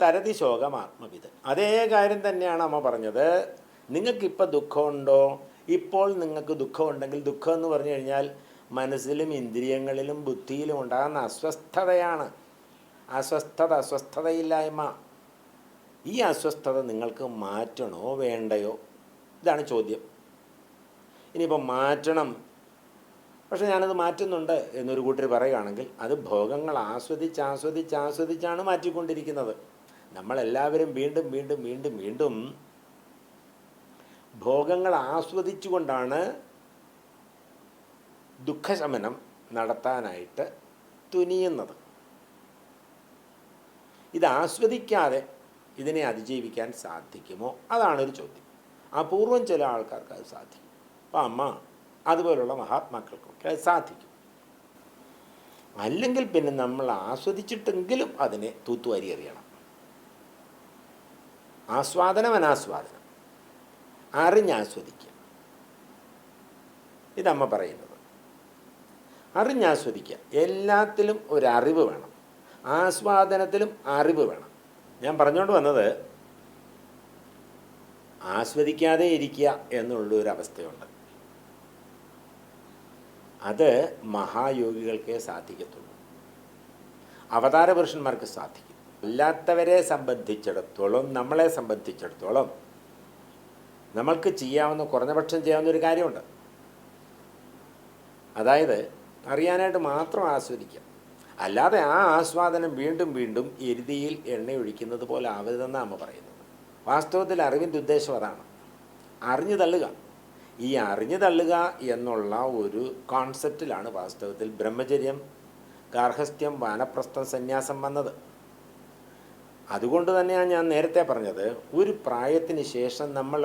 തരതി ശോകമാത്മവിത്. അതേ കാര്യം തന്നെയാണ് അമ്മ പറഞ്ഞത്. നിങ്ങൾക്കിപ്പോൾ ദുഃഖമുണ്ടോ? ഇപ്പോൾ നിങ്ങൾക്ക് ദുഃഖമുണ്ടെങ്കിൽ, ദുഃഖം എന്ന് പറഞ്ഞു കഴിഞ്ഞാൽ മനസ്സിലും ഇന്ദ്രിയങ്ങളിലും ബുദ്ധിയിലും ഉണ്ടാകുന്ന അസ്വസ്ഥതയാണ്. അസ്വസ്ഥതയില്ലായ്മ. ഈ അസ്വസ്ഥത നിങ്ങൾക്ക് മാറ്റണോ വേണ്ടയോ? ഇതാണ് ചോദ്യം. ഇനിയിപ്പോൾ മാറ്റണം, പക്ഷെ ഞാനത് മാറ്റുന്നുണ്ട് എന്നൊരു കൂട്ടർ പറയുകയാണെങ്കിൽ അത് ഭോഗങ്ങൾ ആസ്വദിച്ചാണ് മാറ്റിക്കൊണ്ടിരിക്കുന്നത്. നമ്മളെല്ലാവരും വീണ്ടും വീണ്ടും വീണ്ടും വീണ്ടും ഭോഗങ്ങൾ ആസ്വദിച്ചുകൊണ്ടാണ് ദുഃഖശമനം നടത്താനായിട്ട് തുനിയുന്നത്. ഇത് ആസ്വദിക്കാതെ ഇതിനെ അതിജീവിക്കാൻ സാധിക്കുമോ? അതാണൊരു ചോദ്യം. അപൂർവം ചില ആൾക്കാർക്ക് അത് സാധിക്കും. അപ്പം അമ്മ അതുപോലുള്ള മഹാത്മാക്കൾക്കൊക്കെ അത് സാധിക്കും. അല്ലെങ്കിൽ പിന്നെ നമ്മൾ ആസ്വദിച്ചിട്ടെങ്കിലും അതിനെ തൂത്തുവാരി എറിയണം. ആസ്വാദനം അനാസ്വാദനം അറിഞ്ഞാസ്വദിക്കുക. ഇതമ്മ പറയുന്നത്. അറിഞ്ഞാസ്വദിക്കുക. എല്ലാത്തിലും ഒരറിവ് വേണം, ആസ്വാദനത്തിലും അറിവ് വേണം. ഞാൻ പറഞ്ഞുകൊണ്ട് വന്നത് ആസ്വദിക്കാതെ ഇരിക്കുക എന്നുള്ളൊരവസ്ഥയുണ്ട്. അത് മഹായോഗികൾക്കേ സാധിക്കത്തുള്ളൂ, അവതാര പുരുഷന്മാർക്ക് സാധിക്കും. അല്ലാത്തവരെ സംബന്ധിച്ചിടത്തോളം, നമ്മളെ സംബന്ധിച്ചിടത്തോളം നമ്മൾക്ക് ചെയ്യാവുന്ന, കുറഞ്ഞപക്ഷം ചെയ്യാവുന്ന ഒരു കാര്യമുണ്ട്. അതായത് അറിയാനായിട്ട് മാത്രം ആസ്വദിക്കാം. അല്ലാതെ ആ ആസ്വാദനം വീണ്ടും വീണ്ടും എരുതിയിൽ എണ്ണയൊഴിക്കുന്നത് പോലെ ആവരുതെന്നാണ് അമ്മ പറയുന്നത്. വാസ്തവത്തിൽ അറിവിൻ്റെ ഉദ്ദേശം അതാണ്, അറിഞ്ഞു തള്ളുക. ഈ അറിഞ്ഞു തള്ളുക എന്നുള്ള ഒരു കോൺസെപ്റ്റിലാണ് വാസ്തവത്തിൽ ബ്രഹ്മചര്യം, ഗാർഹസ്ഥ്യം, വാനപ്രസ്ഥം, സന്യാസം വന്നത്. അതുകൊണ്ട് തന്നെയാണ് ഞാൻ നേരത്തെ പറഞ്ഞത്, ഒരു പ്രായത്തിന് ശേഷം നമ്മൾ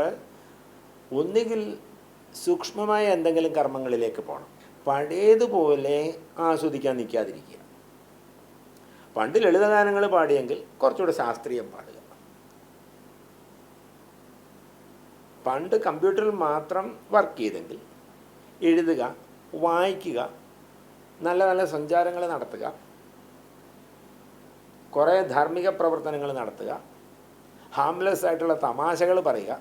ഒന്നുകിൽ സൂക്ഷ്മമായ എന്തെങ്കിലും കർമ്മങ്ങളിലേക്ക് പോകണം, പഴയതുപോലെ ആസ്വദിക്കാൻ നിൽക്കാതിരിക്കുക. പണ്ട് ലളിതഗാനങ്ങൾ പാടിയെങ്കിൽ കുറച്ചുകൂടെ ശാസ്ത്രീയം പാടുക. പണ്ട് കമ്പ്യൂട്ടറിൽ മാത്രം വർക്ക് ചെയ്തെങ്കിൽ എഴുതുക, വായിക്കുക, നല്ല നല്ല സഞ്ചാരങ്ങൾ നടത്തുക, കുറേ ധാർമ്മിക പ്രവർത്തനങ്ങൾ നടത്തുക, ഹാംലെസ് ആയിട്ടുള്ള തമാശകൾ പറയുക.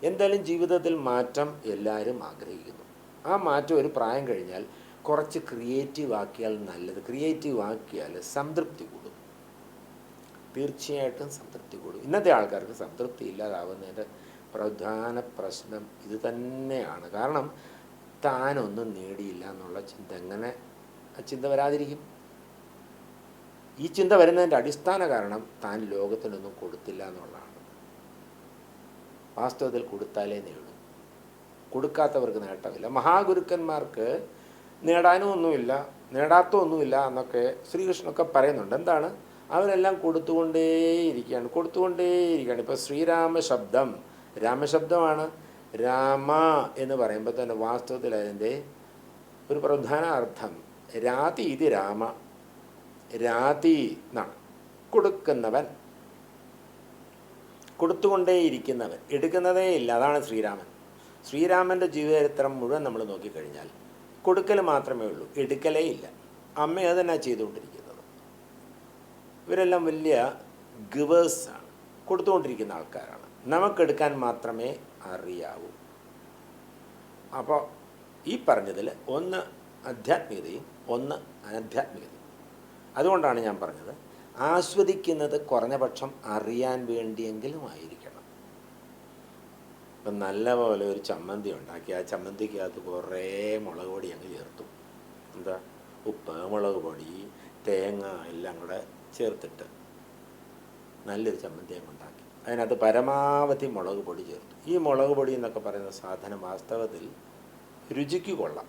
എന്തായാലും ജീവിതത്തിൽ മാറ്റം എല്ലാവരും ആഗ്രഹിക്കുന്നു. ആ മാറ്റം ഒരു പ്രായം കഴിഞ്ഞാൽ കുറച്ച് ക്രിയേറ്റീവ് ആക്കിയാൽ നല്ലത്. ക്രിയേറ്റീവ് ആക്കിയാൽ സംതൃപ്തി കൂടും, തീർച്ചയായിട്ടും സംതൃപ്തി കൂടും. ഇന്നത്തെ ആൾക്കാർക്ക് സംതൃപ്തി ഇല്ലാതാവുന്നതിൻ്റെ പ്രധാന പ്രശ്നം ഇത് തന്നെയാണ്. കാരണം താനൊന്നും നേടിയില്ല എന്നുള്ള ചിന്ത. എങ്ങനെ ചിന്ത വരാതിരിക്കും? ഈ ചിന്ത വരുന്നതിൻ്റെ അടിസ്ഥാന കാരണം താൻ ലോകത്തിനൊന്നും കൊടുത്തില്ല എന്നുള്ളതാണ്. വാസ്തവത്തിൽ കൊടുത്താലേ നേടും, കൊടുക്കാത്തവർക്ക് നേട്ടമില്ല. മഹാഗുരുക്കന്മാർക്ക് നേടാനും ഒന്നുമില്ല, നേടാത്തൊന്നുമില്ല എന്നൊക്കെ ശ്രീകൃഷ്ണനൊക്കെ പറയുന്നുണ്ട്. എന്താണ്? അവരെല്ലാം കൊടുത്തുകൊണ്ടേയിരിക്കുകയാണ്. ഇപ്പോൾ ശ്രീരാമശബ്ദം രാമശബ്ദമാണ്. രാമ എന്ന് പറയുമ്പോൾ തന്നെ വാസ്തവത്തിൽ അതിൻ്റെ ഒരു പ്രധാന അർത്ഥം രാതി. ഇത് രാമ, രാതി എന്നാണ്. കൊടുക്കുന്നവൻ, കൊടുത്തുകൊണ്ടേയിരിക്കുന്നവൻ, എടുക്കുന്നതേ ഇല്ല. അതാണ് ശ്രീരാമൻ. ശ്രീരാമൻ്റെ ജീവചരിത്രം മുഴുവൻ നമ്മൾ നോക്കിക്കഴിഞ്ഞാൽ കൊടുക്കൽ മാത്രമേ ഉള്ളൂ, എടുക്കലേ ഇല്ല. അമ്മ അത് തന്നെ ചെയ്തുകൊണ്ടിരിക്കുന്നത്. ഇവരെല്ലാം വലിയ ഗിവേഴ്സാണ്, കൊടുത്തുകൊണ്ടിരിക്കുന്ന ആൾക്കാരാണ്. നമുക്കെടുക്കാൻ മാത്രമേ അറിയാവൂ. അപ്പോൾ ഈ പറഞ്ഞതിൽ ഒന്ന് ആധ്യാത്മികതയും ഒന്ന് അനാധ്യാത്മികതയും. അതുകൊണ്ടാണ് ഞാൻ പറഞ്ഞത്, ആസ്വദിക്കുന്നത് കുറഞ്ഞപക്ഷം അറിയാൻ വേണ്ടിയെങ്കിലും ആയിരിക്കണം. ഇപ്പം നല്ലപോലെ ഒരു ചമ്മന്തി ഉണ്ടാക്കി, ആ ചമ്മന്തിക്കകത്ത് കുറേ മുളക് പൊടി അങ്ങ് ചേർത്തു. എന്താ, ഉപ്പ്, മുളക് പൊടി, തേങ്ങ എല്ലാം കൂടെ ചേർത്തിട്ട് നല്ലൊരു ചമ്മന്തി അങ്ങ് ഉണ്ടാക്കി. അതിനകത്ത് പരമാവധി മുളക് പൊടി ചേർത്തു. ഈ മുളക് പൊടി എന്നൊക്കെ പറയുന്ന സാധനം വാസ്തവത്തിൽ രുചിക്ക് കൊള്ളാം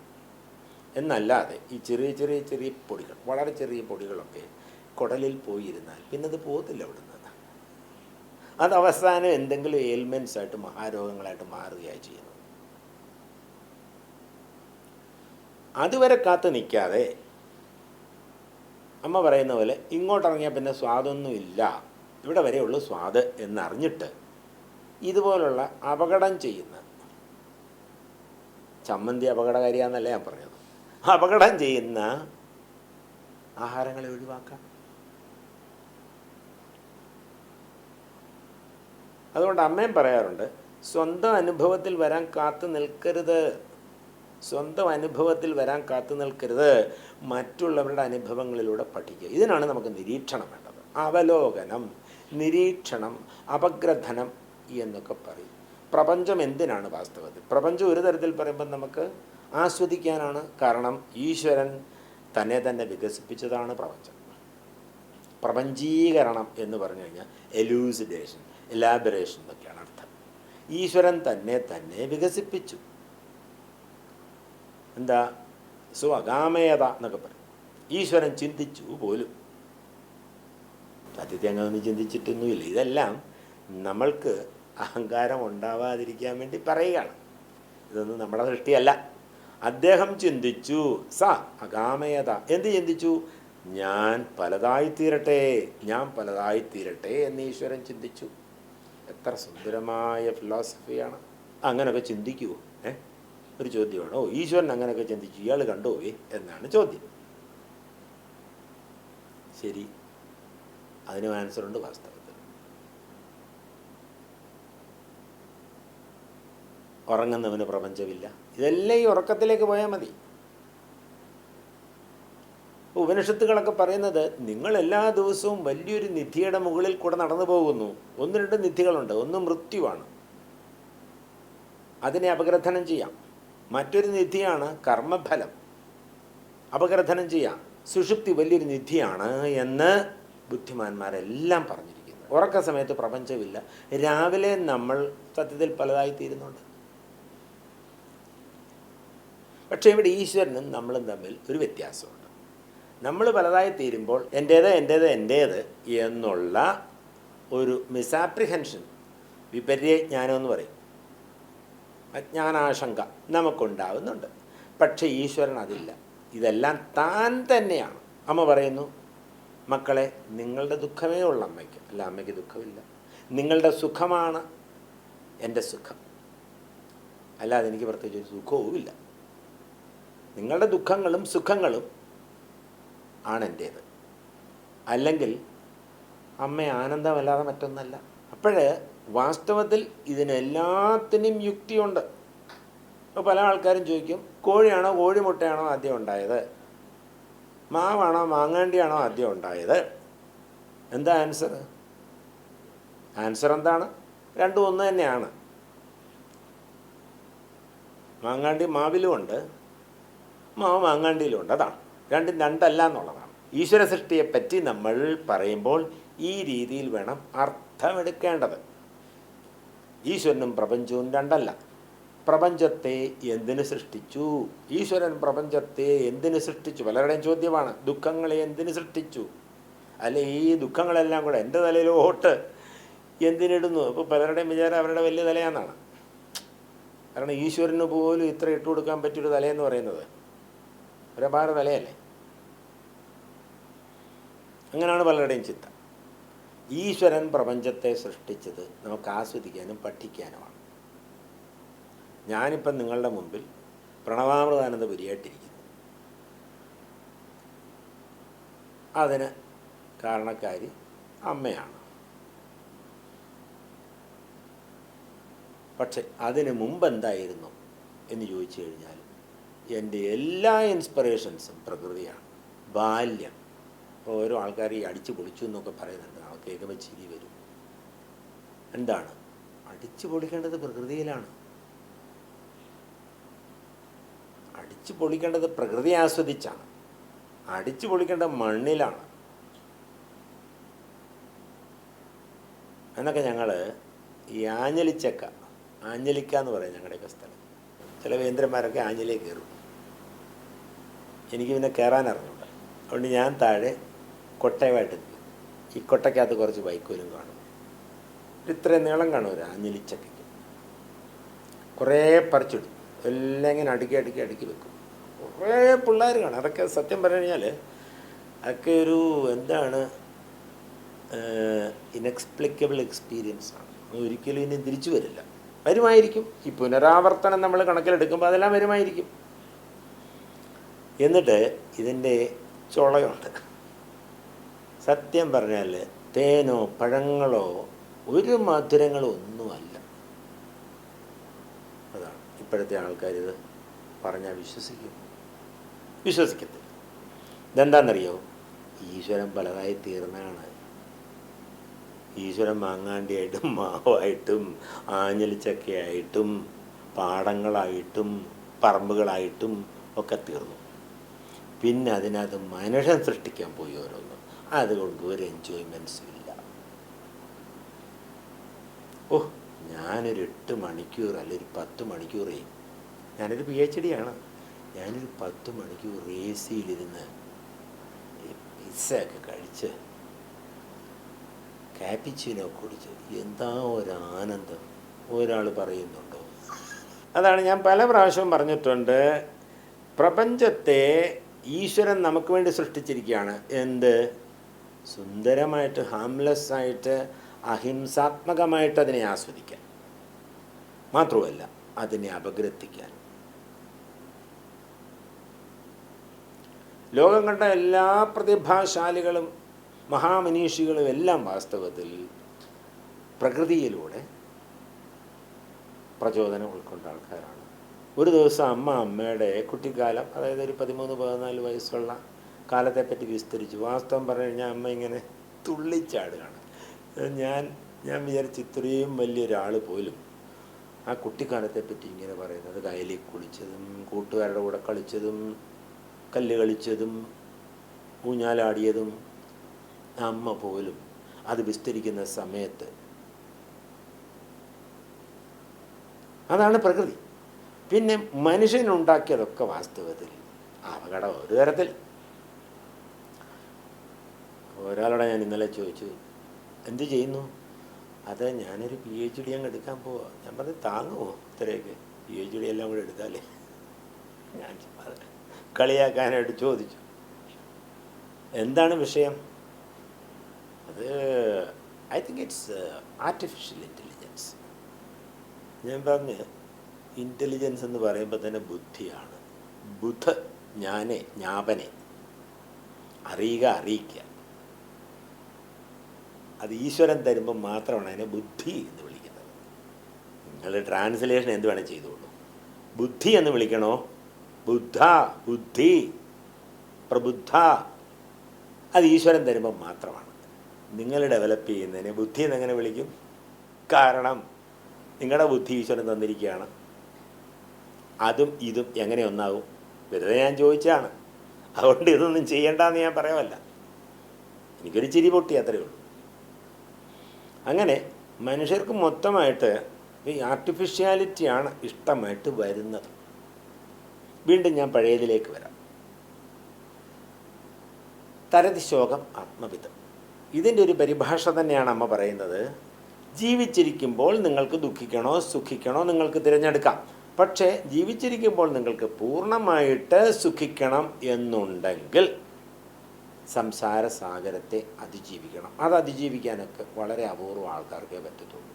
എന്നല്ലാതെ ഈ ചെറിയ ചെറിയ ചെറിയ പൊടികൾ, വളരെ ചെറിയ പൊടികളൊക്കെ കുടലിൽ പോയിരുന്നാൽ പിന്നെ അത് പോകത്തില്ല അവിടെ നിന്ന്. അത് അവസാനം എന്തെങ്കിലും എയിൽമെൻറ്റ്സ് ആയിട്ട്, മഹാരോഗങ്ങളായിട്ട് മാറുകയാണ് ചെയ്യുന്നത്. അതുവരെ കാത്തു നിൽക്കാതെ അമ്മ പറയുന്ന പോലെ ഇങ്ങോട്ടിറങ്ങിയാൽ പിന്നെ സ്വാദൊന്നുമില്ല, ഇവിടെ വരെയുള്ളൂ സ്വാദ് എന്നറിഞ്ഞിട്ട് ഇതുപോലുള്ള അപകടം ചെയ്യുന്ന, ചമ്മന്തി അപകടകാരിയാന്നല്ല ഞാൻ പറഞ്ഞത്, അപകടം ചെയ്യുന്ന ആഹാരങ്ങളെ ഒഴിവാക്കാം. അതുകൊണ്ട് അമ്മയും പറയാറുണ്ട്, സ്വന്തം അനുഭവത്തിൽ വരാൻ കാത്തു നിൽക്കരുത്, സ്വന്തം അനുഭവത്തിൽ വരാൻ കാത്തു നിൽക്കരുത്, മറ്റുള്ളവരുടെ അനുഭവങ്ങളിലൂടെ പഠിക്കുക. ഇതിനാണ് നമുക്ക് നിരീക്ഷണം വേണ്ടത്. അവലോകനം, നിരീക്ഷണം, അപഗ്രഥനം എന്നൊക്കെ പറയും. പ്രപഞ്ചം എന്തിനാണ് വാസ്തവത്തിൽ? പ്രപഞ്ചം ഒരു തരത്തിൽ പറയുമ്പോൾ നമുക്ക് ആസ്വദിക്കാനാണ്. കാരണം ഈശ്വരൻ തന്നെ തന്നെ വികസിപ്പിച്ചതാണ് പ്രപഞ്ചം. പ്രപഞ്ചീകരണം എന്ന് പറഞ്ഞു കഴിഞ്ഞാൽ എലൂസിഡേഷൻ, എലാബറേഷൻ എന്നൊക്കെയാണ് അർത്ഥം. ഈശ്വരൻ തന്നെ തന്നെ വികസിപ്പിച്ചു. എന്താ? സ്വകാമയത എന്നൊക്കെ പറയും. ഈശ്വരൻ ചിന്തിച്ചു പോലും. സത്യത്തെ അങ്ങനൊന്നും ചിന്തിച്ചിട്ടൊന്നുമില്ല. ഇതെല്ലാം നമ്മൾക്ക് അഹങ്കാരം ഉണ്ടാവാതിരിക്കാൻ വേണ്ടി പറയുകയാണ്. ഇതൊന്നും നമ്മുടെ സൃഷ്ടിയല്ല. അദ്ദേഹം ചിന്തിച്ചു. സ അകാമയത. എന്ത് ചിന്തിച്ചു? ഞാൻ പലതായിത്തീരട്ടെ, ഞാൻ പലതായിത്തീരട്ടെ എന്ന് ഈശ്വരൻ ചിന്തിച്ചു. എത്ര സുന്ദരമായ ഫിലോസഫിയാണ്. അങ്ങനെയൊക്കെ ചിന്തിക്കുമോ? ഒരു ചോദ്യമാണ്. ഓ, ഈശ്വരൻ അങ്ങനെയൊക്കെ ചിന്തിച്ചു, ഇയാൾ കണ്ടുപോയി എന്നാണ് ചോദ്യം. ശരി, അതിനും ആൻസറുണ്ട് വാസ്തവത്തിൽ. ഉറങ്ങുന്നവന് പ്രപഞ്ചമില്ല. ഇതെല്ലാം ഈ ഉറക്കത്തിലേക്ക് പോയാൽ മതി. ഉപനിഷത്തുകളൊക്കെ പറയുന്നത് നിങ്ങൾ എല്ലാ ദിവസവും വലിയൊരു നിധിയുടെ മുകളിൽ കൂടെ നടന്നു പോകുന്നു. 1-2 നിധികളുണ്ട്. ഒന്ന് മൃത്യുവാണ്, അതിനെ അപഗ്രഥനം ചെയ്യാം. മറ്റൊരു നിധിയാണ് കർമ്മഫലം, അപഗ്രഥനം ചെയ്യാം. സുഷുപ്തി വലിയൊരു നിധിയാണ് എന്ന് ബുദ്ധിമാന്മാരെല്ലാം പറഞ്ഞിരിക്കുന്നു. ഉറക്ക സമയത്ത് പ്രപഞ്ചമില്ല. രാവിലെ നമ്മൾ സത്യത്തിൽ പലതായിത്തീരുന്നുണ്ട്. പക്ഷേ ഇവിടെ ഈശ്വരനും നമ്മളും തമ്മിൽ ഒരു വ്യത്യാസമുണ്ട്. നമ്മൾ പലതായിത്തീരുമ്പോൾ എൻ്റേത് എൻ്റേത് എൻ്റേത് എന്നുള്ള ഒരു മിസ്ആപ്രിഹെൻഷൻ, വിപര്യജ്ഞാനം എന്ന് പറയും, അജ്ഞാനാശങ്ക നമുക്കുണ്ടാവുന്നുണ്ട്. പക്ഷേ ഈശ്വരൻ അതില്ല. ഇതെല്ലാം താൻ തന്നെയാണ്. അമ്മ പറയുന്നു, മക്കളെ, നിങ്ങളുടെ ദുഃഖമേ ഉള്ളൂ അമ്മയ്ക്ക്, അല്ല അമ്മയ്ക്ക് ദുഃഖമില്ല. നിങ്ങളുടെ സുഖമാണ് എൻ്റെ സുഖം, അല്ലാതെ എനിക്ക് പ്രത്യേകിച്ച് ഒരു സുഖവുമില്ല. നിങ്ങളുടെ ദുഃഖങ്ങളും സുഖങ്ങളും ആണ് എൻ്റേത്. അല്ലെങ്കിൽ അമ്മ ആനന്ദമല്ലാതെ മറ്റൊന്നല്ല. അപ്പോഴ് വാസ്തവത്തിൽ ഇതിനെല്ലാത്തിനും യുക്തിയുണ്ട്. ഇപ്പോൾ പല ആൾക്കാരും ചോദിക്കും, കോഴിയാണോ കോഴിമുട്ടയാണോ ആദ്യം ഉണ്ടായത്, മാവാണോ മാങ്ങാണ്ടിയാണോ ആദ്യം ഉണ്ടായത്? എന്താ ആൻസർ? ആൻസർ എന്താണ്? രണ്ടും ഒന്ന് തന്നെയാണ്. മാങ്ങാണ്ടി മാവിലുമുണ്ട്, മാവ് മാങ്ങാണ്ടിയിലുമുണ്ട്. അതാണ് രണ്ടും രണ്ടല്ല എന്നുള്ളതാണ്. ഈശ്വര സൃഷ്ടിയെപ്പറ്റി നമ്മൾ പറയുമ്പോൾ ഈ രീതിയിൽ വേണം അർത്ഥമെടുക്കേണ്ടത്. ഈശ്വരനും പ്രപഞ്ചവും രണ്ടല്ല. പ്രപഞ്ചത്തെ എന്തിനു സൃഷ്ടിച്ചു? ഈശ്വരൻ പ്രപഞ്ചത്തെ എന്തിനു സൃഷ്ടിച്ചു? പലരുടെയും ചോദ്യമാണ്, ദുഃഖങ്ങളെ എന്തിനു സൃഷ്ടിച്ചു? അല്ലെ, ഈ ദുഃഖങ്ങളെല്ലാം കൂടെ എൻ്റെ തലയിലോട്ട് എന്തിനിടുന്നു? അപ്പോൾ പലരുടെയും വിചാരം അവരുടെ വലിയ തലയാണെന്നാണ്. കാരണം ഈശ്വരന് പോലും ഇത്ര ഇട്ട് കൊടുക്കാൻ പറ്റിയൊരു തലയെന്ന് പറയുന്നത് ഒരപാര തലയല്ലേ. അങ്ങനെയാണ് പലരുടെയും ചിന്ത. ഈശ്വരൻ പ്രപഞ്ചത്തെ സൃഷ്ടിച്ചത് നമുക്ക് ആസ്വദിക്കാനും പഠിക്കാനുമാണ്. ഞാനിപ്പം നിങ്ങളുടെ മുമ്പിൽ പ്രണവാമൃതാനന്ദപുരിയായിട്ടിരിക്കുന്നു. അതിന് കാരണക്കാരി അമ്മയാണ്. പക്ഷെ അതിന് മുമ്പ് എന്തായിരുന്നു എന്ന് ചോദിച്ചു കഴിഞ്ഞാൽ എൻ്റെ എല്ലാ ഇൻസ്പിറേഷൻസും പ്രകൃതിയാണ്. ബാല്യം. ഓരോ ആൾക്കാർ ഈ അടിച്ചു പൊളിച്ചു എന്നൊക്കെ പറയുന്നുണ്ട്. അവർക്ക് കേൾക്കുമ്പോൾ ചിരി വരും. എന്താണ്? അടിച്ചു പൊളിക്കേണ്ടത് പ്രകൃതിയിലാണ്. അടിച്ചു പൊളിക്കേണ്ടത് പ്രകൃതി ആസ്വദിച്ചാണ്. അടിച്ചു പൊളിക്കേണ്ടത് മണ്ണിലാണ് എന്നൊക്കെ ഞങ്ങൾ ഈ ആഞ്ഞലിച്ചക്ക, ആഞ്ഞലിക്ക എന്ന് പറയും ഞങ്ങളുടെയൊക്കെ സ്ഥലം. ചില വേന്ദ്രന്മാരൊക്കെ ആഞ്ഞലിയെ കയറും. എനിക്ക് പിന്നെ കയറാൻ അറിഞ്ഞൂട. അതുകൊണ്ട് ഞാൻ താഴെ കൊട്ടയുമായിട്ട് നിൽക്കും. ഈ കൊട്ടയ്ക്കകത്ത് കുറച്ച് വൈക്കോലും കാണും. ഇത്രയും നീളം കാണും ഒരു ആഞ്ഞലിച്ചക്കയ്ക്ക്. കുറേ പറിച്ചിടും. എല്ലാം ഇങ്ങനെ അടുക്കി അടുക്കി അടുക്കി വെക്കും. കുറേ പിള്ളേർ കാണും. അതൊക്കെ സത്യം പറഞ്ഞു കഴിഞ്ഞാൽ അതൊക്കെ ഒരു എന്താണ്, ഇനെക്സ്പ്ലിക്കബിൾ എക്സ്പീരിയൻസ് ആണ്. ഒരിക്കലും ഇനി തിരിച്ചു വരില്ല. വരുമായിരിക്കും. ഈ പുനരാവർത്തനം നമ്മൾ കണക്കിലെടുക്കുമ്പോൾ അതെല്ലാം വരുമായിരിക്കും. എന്നിട്ട് ഇതിൻ്റെ ചുളയുണ്ട്. സത്യം പറഞ്ഞാൽ തേനോ പഴങ്ങളോ ഒരു മധുരങ്ങളൊന്നുമല്ല. അതാണ് ഇപ്പോഴത്തെ ആൾക്കാരിത് പറഞ്ഞാൽ വിശ്വസിക്കത്തില്ല. ഇതെന്താണെന്നറിയോ? ഈശ്വരൻ പലതായി തീർന്നതാണ്. ഈശ്വരൻ മാങ്ങാണ്ടിയായിട്ടും മാവായിട്ടും ആഞ്ഞലിച്ചക്കയായിട്ടും പാടങ്ങളായിട്ടും പറമ്പുകളായിട്ടും ഒക്കെ തീർന്നു. പിന്നെ അതിനകത്ത് മനുഷ്യൻ സൃഷ്ടിക്കാൻ പോയി ഓരോന്നും. അതുകൊണ്ട് ഒരു എൻജോയ്മെൻറ്റ്സും ഇല്ല. ഞാനൊരു 8 മണിക്കൂർ അല്ലെങ്കിൽ 10 മണിക്കൂറേ, ഞാനൊരു PhD ആണ്, ഞാനൊരു 10 മണിക്കൂർ AC-യിലിരുന്ന് പിസ്സയൊക്കെ കഴിച്ച് കാപ്പിച്ചിനോ കുടിച്ച് എന്താ ഒരാനന്ദം ഒരാൾ പറയുന്നുണ്ടോ? അതാണ് ഞാൻ പല പ്രാവശ്യവും പറഞ്ഞിട്ടുണ്ട്. പ്രപഞ്ചത്തെ ഈശ്വരൻ നമുക്ക് വേണ്ടി സൃഷ്ടിച്ചിരിക്കുകയാണ്. എന്ത് സുന്ദരമായിട്ട്, ഹാംലെസ് ആയിട്ട്, അഹിംസാത്മകമായിട്ട് അതിനെ ആസ്വദിക്കാൻ, മാത്രമല്ല അതിനെ അപഗ്രഥിക്കാൻ. ലോകം കണ്ട എല്ലാ പ്രതിഭാശാലികളും മഹാമനീഷികളും എല്ലാം വാസ്തവത്തിൽ പ്രകൃതിയിലൂടെ പ്രചോദനം ഉൾക്കൊണ്ട ആൾക്കാരാണ്. ഒരു ദിവസം അമ്മയുടെ കുട്ടിക്കാലം, അതായത് ഒരു 13-14 വയസ്സുള്ള കാലത്തെപ്പറ്റി വിസ്തരിച്ചു. വാസ്തവം പറഞ്ഞു കഴിഞ്ഞാൽ അമ്മ ഇങ്ങനെ തുള്ളിച്ചാടുകയാണ്. ഞാൻ വിചാരിച്ച് ഇത്രയും വലിയൊരാൾ പോലും ആ കുട്ടിക്കാലത്തെപ്പറ്റി ഇങ്ങനെ പറയുന്നത്, കായലിൽ കുളിച്ചതും കൂട്ടുകാരുടെ കൂടെ കളിച്ചതും കല്ല് കളിച്ചതും ഊഞ്ഞാലാടിയതും, അമ്മ പോലും അത് വിസ്തരിക്കുന്ന സമയത്ത്. അതാണ് പ്രകൃതി. പിന്നെ മനുഷ്യനുണ്ടാക്കിയതൊക്കെ വാസ്തവത്തിൽ അപകടം ഒരു തരത്തിൽ. ഒരാളോടെ ഞാൻ ഇന്നലെ ചോദിച്ചു, എന്ത് ചെയ്യുന്നു? അത് ഞാനൊരു PhD അങ്ങ് എടുക്കാൻ പോവാ. ഞാൻ പറഞ്ഞു, താങ്ങുമോ ഇത്രയൊക്കെ? PhD എല്ലാം കൂടെ എടുത്താലേ. ഞാൻ കളിയാക്കാനായിട്ട് ചോദിച്ചു, എന്താണ് വിഷയം? അത് I think it's artificial intelligence. ഞാൻ പറഞ്ഞ്, ഇൻ്റലിജൻസ് എന്ന് പറയുമ്പോൾ തന്നെ ബുദ്ധിയാണ്. ബുദ്ധ, ജ്ഞാനെ, ജ്ഞാപനെ, അറിയിക്കുക. അത് ഈശ്വരൻ തരുമ്പോൾ മാത്രമാണ് അതിനെ ബുദ്ധി എന്ന് വിളിക്കുന്നത്. നിങ്ങൾ ട്രാൻസ്ലേഷൻ എന്ത് വേണേൽ ചെയ്തോളൂ. ബുദ്ധി എന്ന് വിളിക്കണോ? ബുദ്ധ, ബുദ്ധി, പ്രബുദ്ധ, അത് ഈശ്വരൻ തരുമ്പോൾ മാത്രമാണ്. നിങ്ങൾ ഡെവലപ്പ് ചെയ്യുന്നതിനെ ബുദ്ധി എന്നെങ്ങനെ വിളിക്കും? കാരണം നിങ്ങളുടെ ബുദ്ധി ഈശ്വരൻ തന്നിരിക്കുകയാണ്. അതും ഇതും എങ്ങനെ ഒന്നാകും? വെറുതെ ഞാൻ ചോദിച്ചാണ്. അതുകൊണ്ട് ഇതൊന്നും ചെയ്യണ്ടെന്ന് ഞാൻ പറയാമല്ല. എനിക്കൊരു ചിരി പൊട്ടി, അത്രയേ ഉള്ളൂ. അങ്ങനെ മനുഷ്യർക്ക് മൊത്തമായിട്ട് ഈ ആർട്ടിഫിഷ്യാലിറ്റിയാണ് ഇഷ്ടമായിട്ട് വരുന്നത്. വീണ്ടും ഞാൻ പഴയതിലേക്ക് വരാം. തരതിശോകം ആത്മവിധം, ഇതിൻ്റെ ഒരു പരിഭാഷ തന്നെയാണ് അമ്മ പറയുന്നത്. ജീവിച്ചിരിക്കുമ്പോൾ നിങ്ങൾക്ക് ദുഃഖിക്കണോ സുഖിക്കണോ നിങ്ങൾക്ക് തിരഞ്ഞെടുക്കാം. പക്ഷേ ജീവിച്ചിരിക്കുമ്പോൾ നിങ്ങൾക്ക് പൂർണ്ണമായിട്ട് സുഖിക്കണം എന്നുണ്ടെങ്കിൽ സംസാര സാഗരത്തെ അതിജീവിക്കണം. അത് അതിജീവിക്കാനൊക്കെ വളരെ അപൂർവം ആൾക്കാർക്കേ പറ്റത്തുള്ളൂ.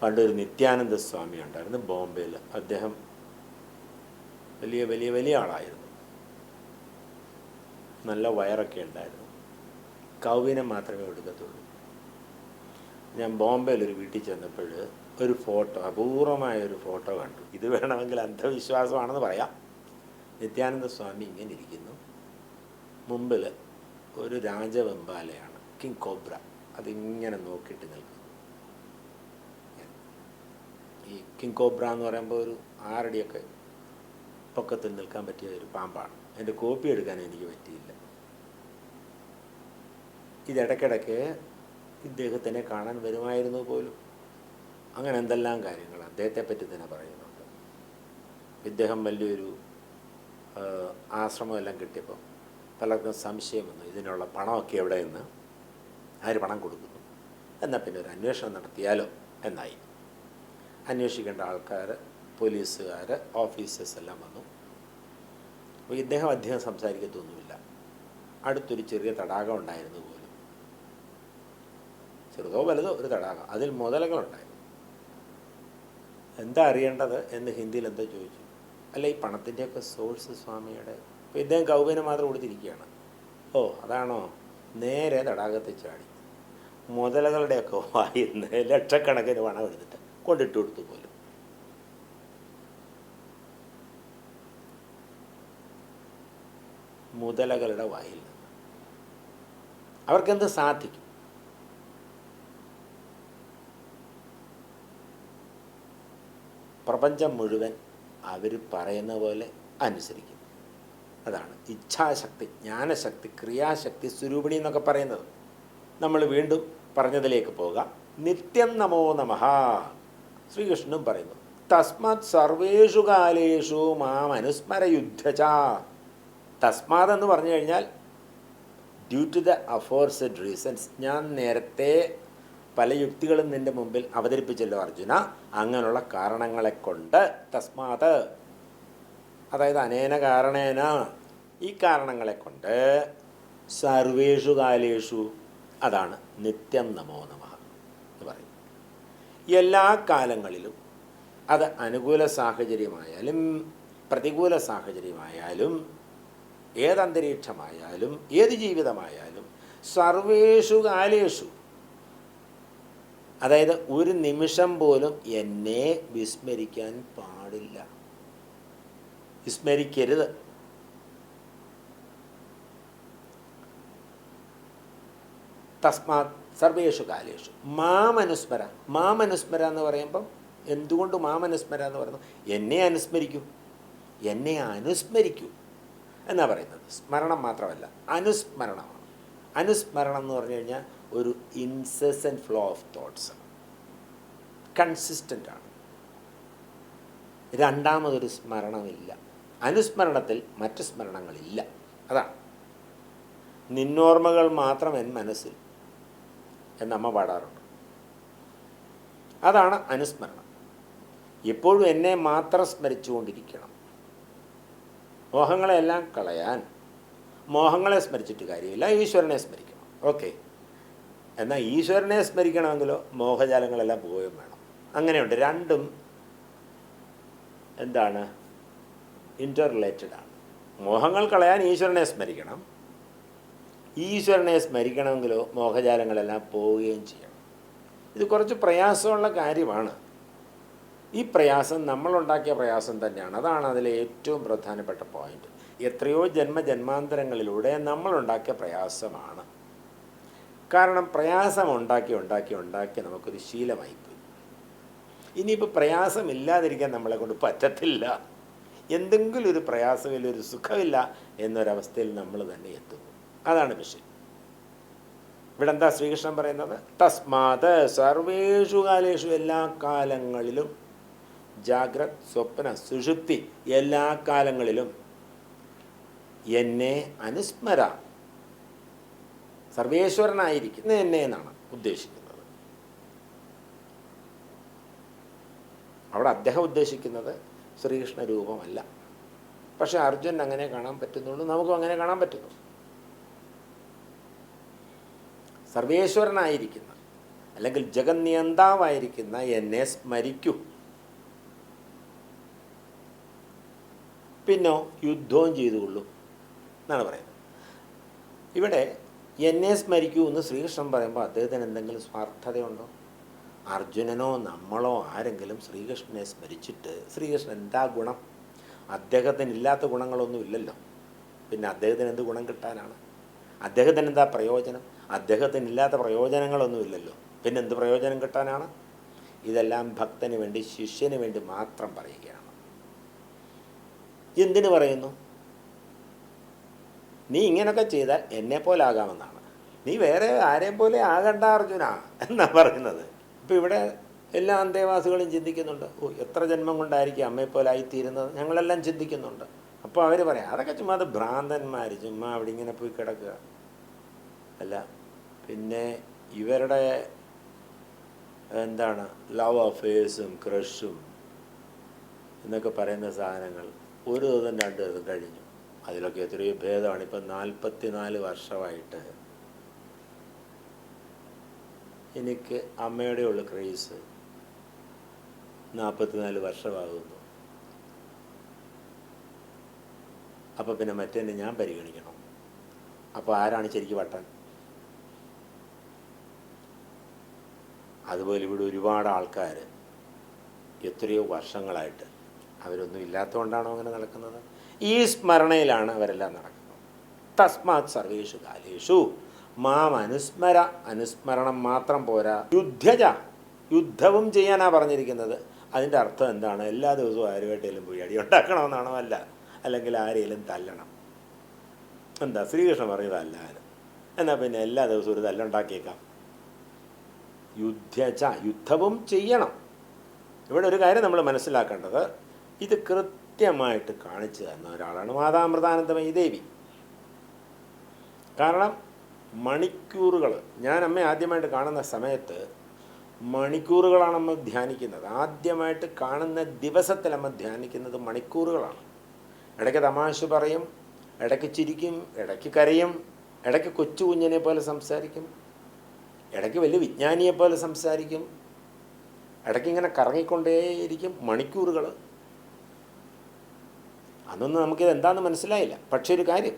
പണ്ടൊരു നിത്യാനന്ദ സ്വാമി ഉണ്ടായിരുന്നു ബോംബെയിൽ. അദ്ദേഹം വലിയ വലിയ വലിയ ആളായിരുന്നു. നല്ല വയറൊക്കെ ഉണ്ടായിരുന്നു. കൗവിനെ മാത്രമേ എടുക്കത്തുള്ളൂ. ഞാൻ ബോംബെയിലൊരു വീട്ടിൽ ചെന്നപ്പോൾ ഒരു ഫോട്ടോ, അപൂർവമായൊരു ഫോട്ടോ കണ്ടു. ഇത് വേണമെങ്കിൽ അന്ധവിശ്വാസമാണെന്ന് പറയാം. നിത്യാനന്ദ സ്വാമി ഇങ്ങനെ ഇരിക്കുന്നു. മുമ്പിൽ ഒരു രാജവെമ്പാലയാണ്, കിങ് കോബ്ര. അതിങ്ങനെ നോക്കിയിട്ട് നിൽക്കുന്നു. ഈ കിങ് കോബ്ര എന്ന് പറയുമ്പോൾ ഒരു 6 അടിയൊക്കെ പൊക്കത്തിൽ നിൽക്കാൻ പറ്റിയ ഒരു പാമ്പാണ്. അതിൻ്റെ കോപ്പി എടുക്കാൻ എനിക്ക് പറ്റിയില്ല. ഇതിടയ്ക്കിടയ്ക്ക് ഇദ്ദേഹത്തിനെ കാണാൻ വരുമായിരുന്നു പോലും. അങ്ങനെ എന്തെല്ലാം കാര്യങ്ങൾ അദ്ദേഹത്തെ പറ്റി തന്നെ പറയുന്നുണ്ട്. ഇദ്ദേഹം വലിയൊരു ആശ്രമമെല്ലാം കിട്ടിയപ്പോൾ പലർക്കും സംശയം വന്നു, ഇതിനുള്ള പണമൊക്കെ എവിടെ നിന്ന്, ആര് പണം കൊടുക്കുന്നു, എന്നാൽ പിന്നെ ഒരു അന്വേഷണം നടത്തിയാലോ എന്നായി. അന്വേഷിക്കേണ്ട ആൾക്കാർ, പോലീസുകാർ, ഓഫീസേഴ്സ് എല്ലാം വന്നു. അപ്പോൾ ഇദ്ദേഹം അധികം സംസാരിക്കത്തൊന്നുമില്ല. അടുത്തൊരു ചെറിയ തടാകം ഉണ്ടായിരുന്നു പോലും, ചെറുതോ വലുതോ ഒരു തടാകം, അതിൽ മുതലകളുണ്ടായിരുന്നു. എന്താ അറിയേണ്ടത് എന്ന് ഹിന്ദിയിൽ എന്താ ചോദിച്ചു. അല്ല, ഈ പണത്തിൻ്റെയൊക്കെ സോഴ്സ് സ്വാമിയുടെ. അപ്പോൾ ഇദ്ദേഹം കൗബിനെ മാത്രം കൊടുത്തിരിക്കുകയാണ്. ഓ അതാണോ, നേരെ തടാകത്തിൽ ചാടി. മുതലകളുടെയൊക്കെ വായിന്ന് ലക്ഷക്കണക്കിന് പണം എടുത്തിട്ട് കൊണ്ടിട്ട് കൊടുത്തു പോലും. മുതലകളുടെ വായിൽ നിന്ന് അവർക്കെന്ത് സാധിക്കും? പ്രപഞ്ചം മുഴുവൻ അവർ പറയുന്ന പോലെ അനുസരിക്കും. അതാണ് ഇച്ഛാശക്തി, ജ്ഞാനശക്തി, ക്രിയാശക്തി, സ്വരൂപിണി എന്നൊക്കെ പറയുന്നത്. നമ്മൾ വീണ്ടും പറഞ്ഞതിലേക്ക് പോകാം. നിത്യം നമോ നമഃ ശ്രീകൃഷ്ണനും പറയുന്നു. തസ്മാത് സർവേഷു കാലേഷു മാം അനുസ്മരയുദ്ധച. തസ്മാത് എന്ന് പറഞ്ഞു കഴിഞ്ഞാൽ ഡ്യൂ ടു ദ അഫോർസെഡ് റീസൺസ്, ഞാൻ നേരത്തെ പല യുക്തികളും നിൻ്റെ മുമ്പിൽ അവതരിപ്പിച്ചല്ലോ അർജുന. അങ്ങനെയുള്ള കാരണങ്ങളെ കൊണ്ട് തസ്മാത്, അതായത് അനേന കാരണേന, ഈ കാരണങ്ങളെ കൊണ്ട് സർവേഷു കാലേഷു, അതാണ് നിത്യം നമോ നമഃ എന്ന് പറയും. എല്ലാ കാലങ്ങളിലും, അത് അനുകൂല സാഹചര്യമായാലും പ്രതികൂല സാഹചര്യമായാലും ഏതന്തരീക്ഷമായാലും ഏത് ജീവിതമായാലും, സർവേഷു കാലേഷു, അതായത് ഒരു നിമിഷം പോലും എന്നെ വിസ്മരിക്കാൻ പാടില്ല, വിസ്മരിക്കരുത്. തസ്മാത് സർവേഷു കാലേഷു മാമനുസ്മര. മാമനുസ്മര എന്ന് പറയുമ്പം എന്തുകൊണ്ട് മാമനുസ്മര എന്ന് പറയുന്നത്? എന്നെ അനുസ്മരിക്കൂ, എന്നെ അനുസ്മരിക്കൂ എന്നാ പറയുന്നത്. സ്മരണം മാത്രമല്ല, അനുസ്മരണമാണ്. അനുസ്മരണം എന്ന് പറഞ്ഞു കഴിഞ്ഞാൽ ഒരു ഇൻസെസൻറ്റ് ഫ്ലോ ഓഫ് തോട്ട്സ്, കൺസിസ്റ്റൻ്റാണ്. രണ്ടാമതൊരു സ്മരണമില്ല. അനുസ്മരണത്തിൽ മറ്റ് സ്മരണങ്ങളില്ല. അതാണ് നിന്നോർമ്മകൾ മാത്രം എൻ മനസ്സിൽ എന്നമ്മ പാടാറുണ്ട്. അതാണ് അനുസ്മരണം. എപ്പോഴും എന്നെ മാത്രം സ്മരിച്ചുകൊണ്ടിരിക്കണം. മോഹങ്ങളെല്ലാം കളയാൻ മോഹങ്ങളെ സ്മരിച്ചിട്ട് കാര്യമില്ല, ഈശ്വരനെ സ്മരിക്കണം. ഓക്കെ, എന്നാൽ ഈശ്വരനെ സ്മരിക്കണമെങ്കിലോ മോഹജാലങ്ങളെല്ലാം പോവുകയും വേണം. അങ്ങനെയുണ്ട്. രണ്ടും എന്താണ്? ഇൻ്റർ റിലേറ്റഡ് ആണ്. മോഹങ്ങൾ കളയാൻ ഈശ്വരനെ സ്മരിക്കണം, ഈശ്വരനെ സ്മരിക്കണമെങ്കിലോ മോഹജാലങ്ങളെല്ലാം പോവുകയും ചെയ്യണം. ഇത് കുറച്ച് പ്രയാസമുള്ള കാര്യമാണ്. ഈ പ്രയാസം നമ്മളുണ്ടാക്കിയ പ്രയാസം തന്നെയാണ്. അതാണ് അതിലെ ഏറ്റവും പ്രധാനപ്പെട്ട പോയിന്റ്. എത്രയോ ജന്മജന്മാന്തരങ്ങളിലൂടെ നമ്മളുണ്ടാക്കിയ പ്രയാസമാണ്. കാരണം പ്രയാസം ഉണ്ടാക്കി ഉണ്ടാക്കി ഉണ്ടാക്കി നമുക്കൊരു ശീലമായിപ്പോയി. ഇനിയിപ്പോൾ പ്രയാസമില്ലാതിരിക്കാൻ നമ്മളെ കൊണ്ട് പറ്റത്തില്ല. എന്തെങ്കിലും ഒരു പ്രയാസമില്ല, ഒരു സുഖമില്ല എന്നൊരവസ്ഥയിൽ നമ്മൾ തന്നെ എത്തുന്നു. അതാണ് വിഷയം. ഇവിടെ എന്താ ശ്രീകൃഷ്ണൻ പറയുന്നത്? തസ്മാത് സർവേഷു കാലേഷു, എല്ലാ കാലങ്ങളിലും, ജാഗ്രത് സ്വപ്ന സുഷുപ്തി, എല്ലാ കാലങ്ങളിലും എന്നെ അനുസ്മര. സർവേശ്വരനായിരിക്കുന്ന എന്നെ എന്നാണ് ഉദ്ദേശിക്കുന്നത്. അവിടെ അദ്ദേഹം ഉദ്ദേശിക്കുന്നത് ശ്രീകൃഷ്ണ രൂപമല്ല. പക്ഷെ അർജുനൻ അങ്ങനെ കാണാൻ പറ്റുന്നുള്ളൂ, നമുക്കും അങ്ങനെ കാണാൻ പറ്റുന്നു. സർവേശ്വരനായിരിക്കുന്ന അല്ലെങ്കിൽ ജഗന്നിയന്താവായിരിക്കുന്ന എന്നെ സ്മരിക്കൂ. പിന്നോ യുദ്ധവും ചെയ്തുകൊള്ളൂ എന്നാണ് പറയുന്നത്. ഇവിടെ എന്നെ സ്മരിക്കൂ എന്ന് ശ്രീകൃഷ്ണൻ പറയുമ്പോൾ അദ്ദേഹത്തിന് എന്തെങ്കിലും സ്വാർത്ഥതയുണ്ടോ? അർജുനനോ നമ്മളോ ആരെങ്കിലും ശ്രീകൃഷ്ണനെ സ്മരിച്ചിട്ട് ശ്രീകൃഷ്ണൻ എന്താ ഗുണം? അദ്ദേഹത്തിന് ഇല്ലാത്ത ഗുണങ്ങളൊന്നും ഇല്ലല്ലോ. പിന്നെ അദ്ദേഹത്തിന് എന്ത് ഗുണം കിട്ടാനാണ്? അദ്ദേഹത്തിന് എന്താ പ്രയോജനം? അദ്ദേഹത്തിന് ഇല്ലാത്ത പ്രയോജനങ്ങളൊന്നും ഇല്ലല്ലോ. പിന്നെ എന്ത് പ്രയോജനം കിട്ടാനാണ്? ഇതെല്ലാം ഭക്തന് വേണ്ടി, ശിഷ്യന് വേണ്ടി മാത്രം പറയുകയാണ്. എന്തിനു പറയുന്നു? നീ ഇങ്ങനൊക്കെ ചെയ്താൽ എന്നെപ്പോലെ ആകാമെന്നാണ്. നീ വേറെ ആരെയും പോലെ ആകണ്ട അർജുന എന്നാണ് പറയുന്നത്. ഇപ്പം ഇവിടെ എല്ലാ അന്തേവാസികളും ചിന്തിക്കുന്നുണ്ട്, ഓ എത്ര ജന്മം കൊണ്ടായിരിക്കും അമ്മയെപ്പോലെ ആയിത്തീരുന്നത്, ഞങ്ങളെല്ലാം ചിന്തിക്കുന്നുണ്ട്. അപ്പോൾ അവർ പറയാം അതൊക്കെ ചുമ്മാ അത് ഭ്രാന്തന്മാർ, ചുമ്മാ അവിടെ ഇങ്ങനെ പോയി കിടക്കുക. അല്ല, പിന്നെ ഇവരുടെ എന്താണ് ലവ് അഫേഴ്സും ക്രഷും എന്നൊക്കെ പറയുന്ന സാധനങ്ങൾ ഒരു ദിവസം രണ്ട് ദിവസം കഴിഞ്ഞു. അതിലൊക്കെ എത്രയോ ഭേദമാണ്. ഇപ്പം 44 വർഷമായിട്ട് എനിക്ക് അമ്മയുടെ ഉള്ള ക്രേസ് 44 വർഷമാകുന്നു. അപ്പോൾ പിന്നെ മറ്റേന്നെ ഞാൻ പരിഗണിക്കണം. അപ്പോൾ ആരാണ് ശരിക്കും വട്ടൻ? അതുപോലെ ഇവിടെ ഒരുപാട് ആൾക്കാർ എത്രയോ വർഷങ്ങളായിട്ട് അവരൊന്നും ഇല്ലാത്തതുകൊണ്ടാണോ അങ്ങനെ നടക്കുന്നത്? ഈ സ്മരണയിലാണ് അവരെല്ലാം നടക്കുന്നത്. തസ്മാത് സർവേഷു കാലേഷു മാം അനുസ്മര. അനുസ്മരണം മാത്രം പോരാ, യുദ്ധജ, യുദ്ധവും ചെയ്യാനാണ് പറഞ്ഞിരിക്കുന്നത്. അതിൻ്റെ അർത്ഥം എന്താണ്? എല്ലാ ദിവസവും ആരുമായിട്ടേലും പോയി അടി ഉണ്ടാക്കണമെന്നാണോ? അല്ല. അല്ലെങ്കിൽ ആരെയും തല്ലണം. എന്താ ശ്രീകൃഷ്ണൻ പറയുന്നതല്ല. എന്നാൽ പിന്നെ എല്ലാ ദിവസവും ഒരു തല്ലുണ്ടാക്കിയേക്കാം. യുദ്ധജ, യുദ്ധവും ചെയ്യണം. ഇവിടെ ഒരു കാര്യം നമ്മൾ മനസ്സിലാക്കേണ്ടത്, ഇത് കൃത്യമായിട്ട് കാണിച്ചു തന്ന ഒരാളാണ് മാതാമൃതാനന്ദമയി ദേവി. കാരണം മണിക്കൂറുകൾ, ഞാൻ അമ്മയെ ആദ്യമായിട്ട് കാണുന്ന സമയത്ത് മണിക്കൂറുകളാണ് അമ്മ ധ്യാനിക്കുന്നത്. ആദ്യമായിട്ട് കാണുന്ന ദിവസത്തിൽ അമ്മ ധ്യാനിക്കുന്നത് മണിക്കൂറുകളാണ്. ഇടയ്ക്ക് തമാശ പറയും, ഇടയ്ക്ക് ചിരിക്കും, ഇടയ്ക്ക് കരയും, ഇടയ്ക്ക് കൊച്ചു കുഞ്ഞിനെ പോലെ സംസാരിക്കും, ഇടയ്ക്ക് വലിയ വിജ്ഞാനിയെപ്പോലെ സംസാരിക്കും, ഇടയ്ക്ക് ഇങ്ങനെ കറങ്ങിക്കൊണ്ടേയിരിക്കും മണിക്കൂറുകൾ. അതൊന്നും നമുക്കിത് എന്താണെന്ന് മനസ്സിലായില്ല. പക്ഷേ ഒരു കാര്യം,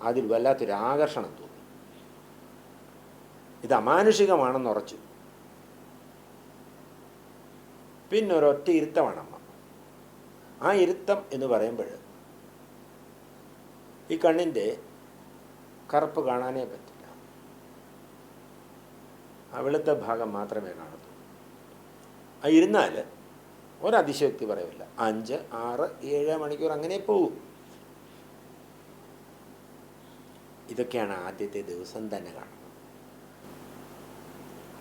അതിൽ വല്ലാത്തൊരു ആകർഷണം തോന്നി. ഇത് അമാനുഷികമാണെന്ന് ഉറച്ചു. പിന്നെ ഒരൊറ്റ ഇരുത്തമാണ് അമ്മ. ആ ഇരുത്തം എന്ന് പറയുമ്പോൾ ഈ കണ്ണിൻ്റെ കറുപ്പ് കാണാനേ പറ്റില്ല. ആ വെളുത്ത ഭാഗം മാത്രമേ കാണത്തുള്ളൂ. ആ ഇരുന്നാൽ ഒരതിശയോക്തി പറയില്ല. 5, 6, 7 മണിക്കൂർ അങ്ങനെ പോകും. ഇതൊക്കെയാണ് ആദ്യത്തെ ദിവസം തന്നെ കാണുന്നത്.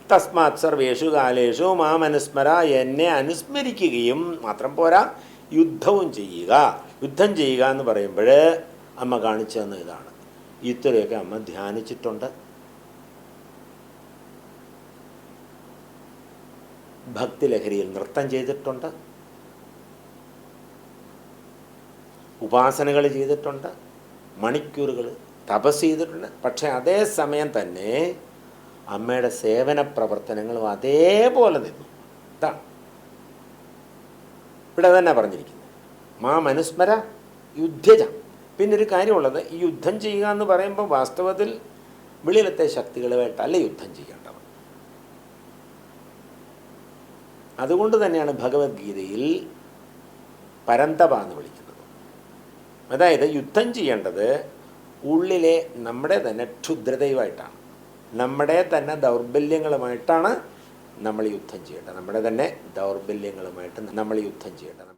തസ്മാത് സർവേഷു കാലേഷു മാം അനുസ്മര. എന്നെ അനുസ്മരിക്കുകയും മാത്രം പോരാ, യുദ്ധവും ചെയ്യുക. യുദ്ധം ചെയ്യുക എന്ന് പറയുമ്പോൾ അമ്മ കാണിച്ചു തന്ന ഇതാണ്. ഇത്രയൊക്കെ അമ്മ ധ്യാനിച്ചിട്ടുണ്ട്. ഭക്തിലഹരിയിൽ നൃത്തം ചെയ്തിട്ടുണ്ട്, ഉപാസനകൾ ചെയ്തിട്ടുണ്ട്, മണിക്കൂറുകൾ തപസ് ചെയ്തിട്ടുണ്ട്. പക്ഷേ അതേ സമയം തന്നെ അമ്മയുടെ സേവന പ്രവർത്തനങ്ങളും അതേപോലെ നിന്നു. ഇതാണ് ഇവിടെ തന്നെ പറഞ്ഞിരിക്കുന്നത്. മാം അനുസ്മര യുദ്ധജ. പിന്നെ ഒരു കാര്യമുള്ളത്, ഈ യുദ്ധം ചെയ്യുക എന്ന് പറയുമ്പോൾ വാസ്തവത്തിൽ വെളിയിലത്തെ ശക്തികളുമായിട്ടല്ല യുദ്ധം ചെയ്യേണ്ടത്. അതുകൊണ്ട് തന്നെയാണ് ഭഗവത്ഗീതയിൽ പരന്തപ എന്ന് വിളിക്കുന്നത്. അതായത് യുദ്ധം ചെയ്യേണ്ടത് ഉള്ളിലെ നമ്മുടെ തന്നെ ക്ഷുദ്രതയുമായിട്ടാണ്, നമ്മുടെ തന്നെ ദൗർബല്യങ്ങളുമായിട്ടാണ് നമ്മൾ യുദ്ധം ചെയ്യേണ്ടത്. നമ്മുടെ തന്നെ ദൗർബല്യങ്ങളുമായിട്ട് നമ്മൾ യുദ്ധം ചെയ്യേണ്ടത്.